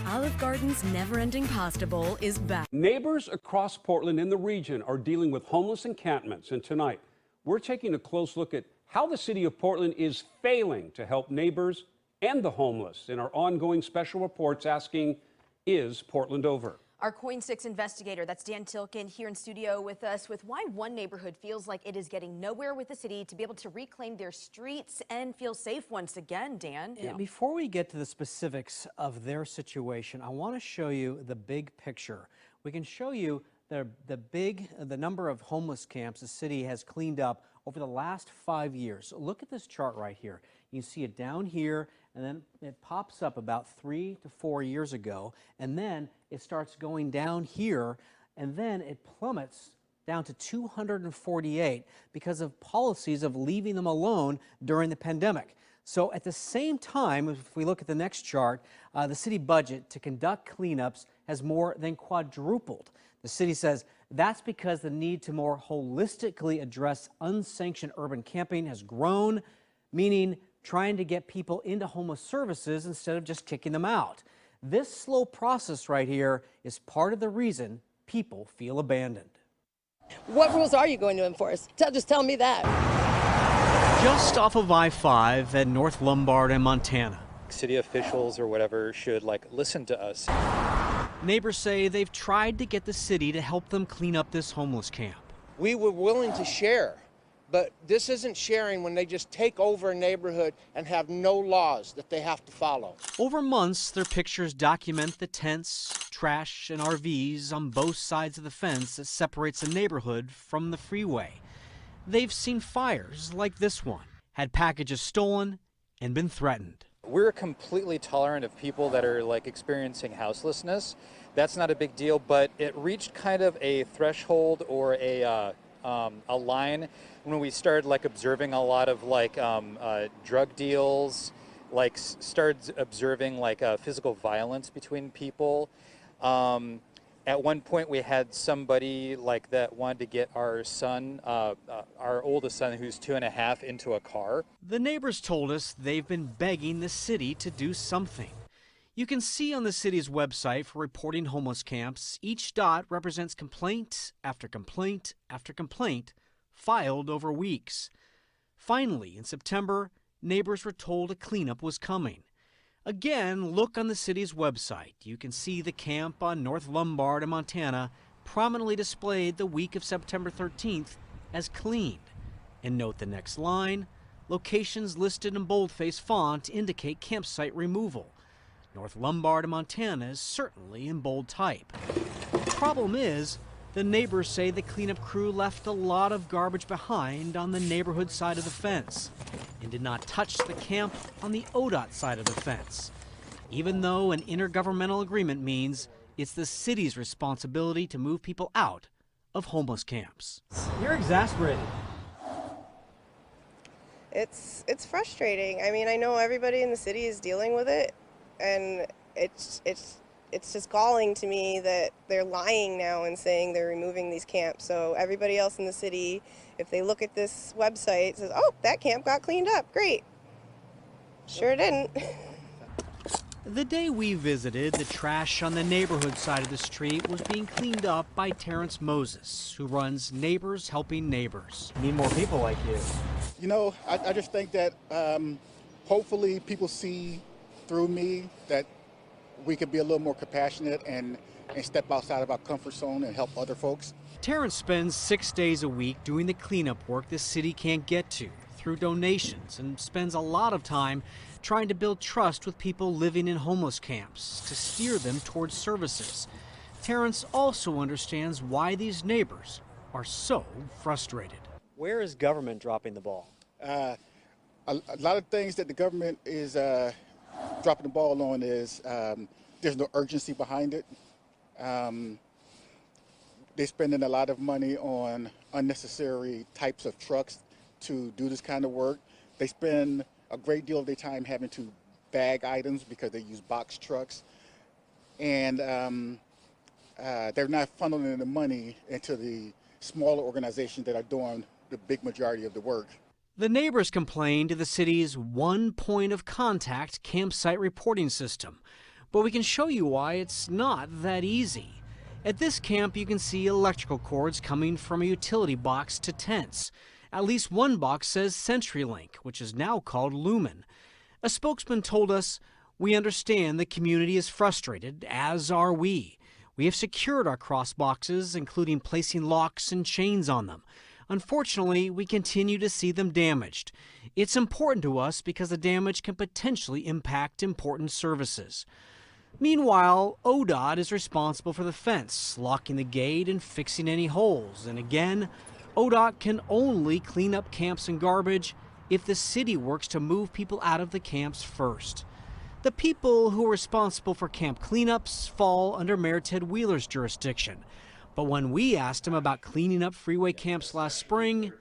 Olive Garden's never-ending pasta bowl is back. Neighbors across Portland and the region are dealing with homeless encampments, and tonight we're taking a close look at how the city of Portland is failing to help neighbors and the homeless in our ongoing special reports asking, is Portland over? Our Coin 6 investigator, that's Dan Tilkin, here in studio with us with why one neighborhood feels like it is getting nowhere with the city to be able to reclaim their streets and feel safe once again, Dan. Yeah. Before we get to the specifics of their situation, I want to show you the big picture. We can show you the number of homeless camps the city has cleaned up over the last 5 years. Look at this chart right here. You can see it down here, and then it pops up about 3 to 4 years ago, and then it starts going down here, and then it plummets down to 248 because of policies of leaving them alone during the pandemic. So at the same time, if we look at the next chart, the city budget to conduct cleanups has more than quadrupled. The city says that's because the need to more holistically address unsanctioned urban camping has grown, meaning trying to get people into homeless services instead of just kicking them out. This slow process right here is part of the reason people feel abandoned. What rules are you going to enforce? Just tell me that. Just off of I-5 at North Lombard and Montana. City officials or whatever should listen to us. Neighbors say they've tried to get the city to help them clean up this homeless camp. We were willing to share, but this isn't sharing when they just take over a neighborhood and have no laws that they have to follow. Over months, their pictures document the tents, trash, and RVs on both sides of the fence that separates the neighborhood from the freeway. They've seen fires like this one, had packages stolen, and been threatened. We're completely tolerant of people that are experiencing houselessness. That's not a big deal, but it reached kind of a threshold or a line when we started observing a lot of drug deals, started observing physical violence between people. At one point we had somebody that wanted to get our son, our oldest son who's 2.5, into a car. The neighbors told us they've been begging the city to do something. You can see on the city's website for reporting homeless camps, each dot represents complaint after complaint after complaint filed over weeks. Finally, in September, neighbors were told a cleanup was coming. Again, look on the city's website. You can see the camp on North Lombard in Montana prominently displayed the week of September 13th as cleaned. And note the next line, locations listed in boldface font indicate campsite removal. North Lombard in Montana is certainly in bold type. The problem is, the neighbors say the cleanup crew left a lot of garbage behind on the neighborhood side of the fence and did not touch the camp on the ODOT side of the fence, even though an intergovernmental agreement means it's the city's responsibility to move people out of homeless camps. You're exasperated. It's frustrating. I mean, I know everybody in the city is dealing with it, and it's just galling to me that they're lying now and saying they're removing these camps. So everybody else in the city, if they look at this website, says, oh, that camp got cleaned up, great. Sure didn't. The day we visited, the trash on the neighborhood side of the street was being cleaned up by Terrence Moses, who runs Neighbors Helping Neighbors. Need more people like you. You know, I just think that hopefully people see through me that we could be a little more compassionate and step outside of our comfort zone and help other folks. Terrence spends 6 days a week doing the cleanup work the city can't get to through donations, and spends a lot of time trying to build trust with people living in homeless camps to steer them towards services. Terrence also understands why these neighbors are so frustrated. Where is government dropping the ball? A lot of things that the government is dropping the ball on is there's no urgency behind it. They're spending a lot of money on unnecessary types of trucks to do this kind of work. They spend a great deal of their time having to bag items because they use box trucks. And they're not funneling the money into the smaller organizations that are doing the big majority of the work. The neighbors complained to the city's one point of contact campsite reporting system. But we can show you why it's not that easy. At this camp, you can see electrical cords coming from a utility box to tents. At least one box says CenturyLink, which is now called Lumen. A spokesman told us, "We understand the community is frustrated, as are we. We have secured our cross boxes, including placing locks and chains on them. Unfortunately, we continue to see them damaged. It's important to us because the damage can potentially impact important services." Meanwhile, ODOT is responsible for the fence, locking the gate and fixing any holes. And again, ODOT can only clean up camps and garbage if the city works to move people out of the camps first. The people who are responsible for camp cleanups fall under Mayor Ted Wheeler's jurisdiction. But when we asked him about cleaning up freeway camps last spring,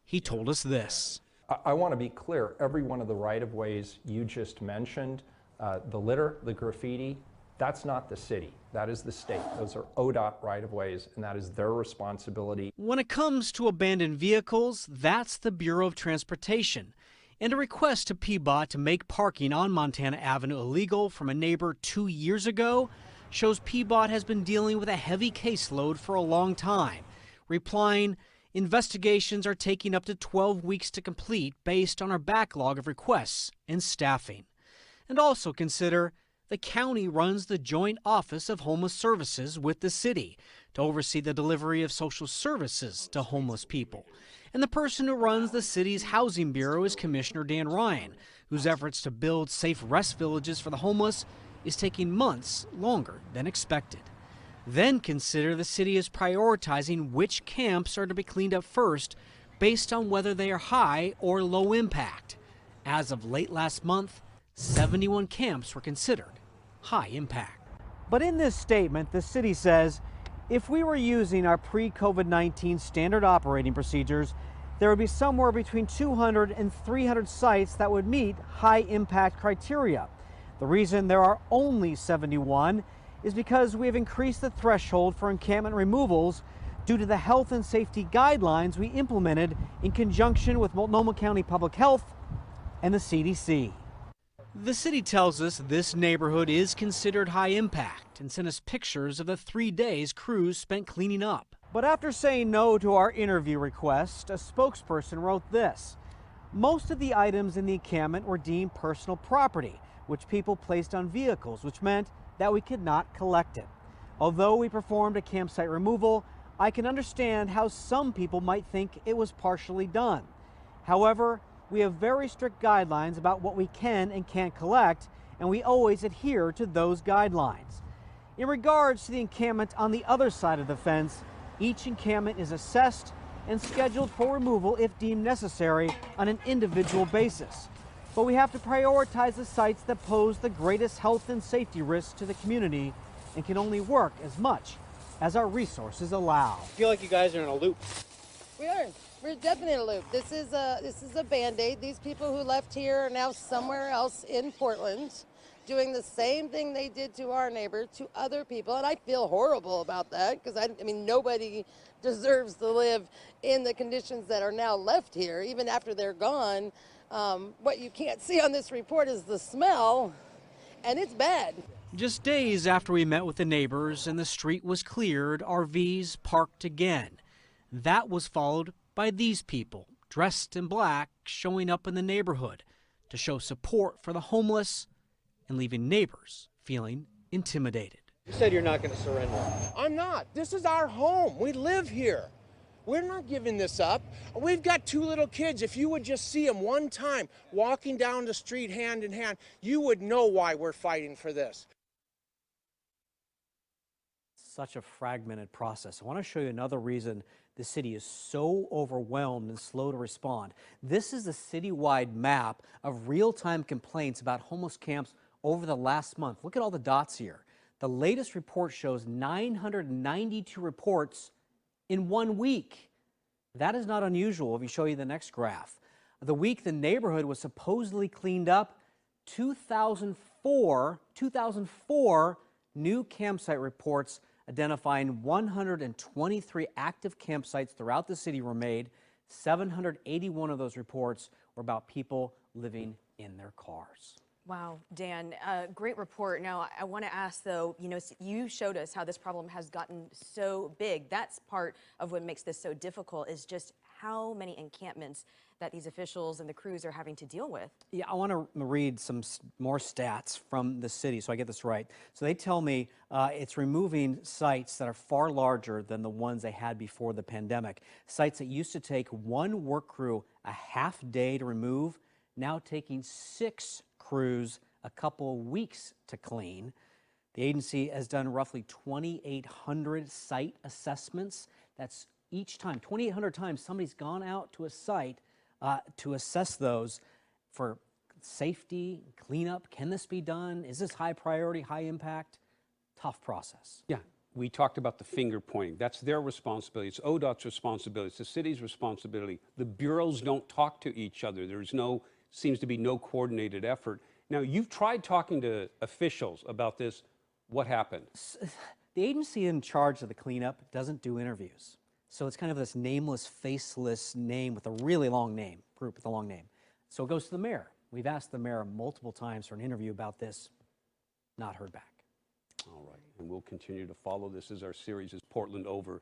he told us this. I want to be clear, every one of the right-of-ways you just mentioned, the litter, the graffiti, that's not the city. That is the state. Those are ODOT right-of-ways, and that is their responsibility. When it comes to abandoned vehicles, that's the Bureau of Transportation. And a request to PBOT to make parking on Montana Avenue illegal from a neighbor 2 years ago shows PBOT has been dealing with a heavy caseload for a long time, replying, "Investigations are taking up to 12 weeks to complete based on our backlog of requests and staffing." And also consider the county runs the joint office of homeless services with the city to oversee the delivery of social services to homeless people. And the person who runs the city's housing bureau is Commissioner Dan Ryan, whose efforts to build safe rest villages for the homeless is taking months longer than expected. Then consider the city is prioritizing which camps are to be cleaned up first based on whether they are high or low impact. As of late last month, 71 camps were considered high impact. But in this statement, the city says, if we were using our pre-COVID-19 standard operating procedures, there would be somewhere between 200 and 300 sites that would meet high impact criteria. The reason there are only 71 is because we have increased the threshold for encampment removals due to the health and safety guidelines we implemented in conjunction with Multnomah County Public Health and the CDC. The city tells us this neighborhood is considered high impact and sent us pictures of the 3 days crews spent cleaning up. But after saying no to our interview request, a spokesperson wrote this. Most of the items in the encampment were deemed personal property, which people placed on vehicles, which meant that we could not collect it. Although we performed a campsite removal, I can understand how some people might think it was partially done. However, we have very strict guidelines about what we can and can't collect, and we always adhere to those guidelines. In regards to the encampment on the other side of the fence, each encampment is assessed and scheduled for removal if deemed necessary on an individual basis. But we have to prioritize the sites that pose the greatest health and safety risks to the community and can only work as much as our resources allow. I feel like you guys are in a loop. We are. We're definitely in a loop. This is a Band-Aid. These people who left here are now somewhere else in Portland doing the same thing they did to our neighbor, to other people. And I feel horrible about that because, I mean, nobody deserves to live in the conditions that are now left here, even after they're gone. What you can't see on this report is the smell, and it's bad. Just days after we met with the neighbors and the street was cleared, RVs parked again. That was followed by these people, dressed in black, showing up in the neighborhood to show support for the homeless and leaving neighbors feeling intimidated. You said you're not going to surrender. I'm not. This is our home. We live here. We're not giving this up. We've got 2 little kids. If you would just see them one time walking down the street hand in hand, you would know why we're fighting for this. Such a fragmented process. I want to show you another reason the city is so overwhelmed and slow to respond. This is a citywide map of real-time complaints about homeless camps over the last month. Look at all the dots here. The latest report shows 992 reports in 1 week. That is not unusual if you show you the next graph. The week the neighborhood was supposedly cleaned up, 2004 new campsite reports identifying 123 active campsites throughout the city were made. 781 of those reports were about people living in their cars. Wow, Dan, great report. Now, I want to ask, though, you showed us how this problem has gotten so big. That's part of what makes this so difficult, is just how many encampments that these officials and the crews are having to deal with. Yeah, I want to read some more stats from the city so I get this right. So they tell me it's removing sites that are far larger than the ones they had before the pandemic. Sites that used to take one work crew a half day to remove, now taking 6 crews a couple weeks to clean. The agency has done roughly 2,800 site assessments. That's each time, 2,800 times somebody's gone out to a site to assess those for safety, cleanup. Can this be done? Is this high priority, high impact? Tough process. Yeah, we talked about the finger pointing. That's their responsibility. It's ODOT's responsibility. It's the city's responsibility. The bureaus don't talk to each other. Seems to be no coordinated effort. Now, you've tried talking to officials about this. What happened? The agency in charge of the cleanup doesn't do interviews. So it's kind of this nameless, faceless name with a really long name, group with a long name. So it goes to the mayor. We've asked the mayor multiple times for an interview about this, not heard back. All right, and we'll continue to follow this as our series is Portland Over.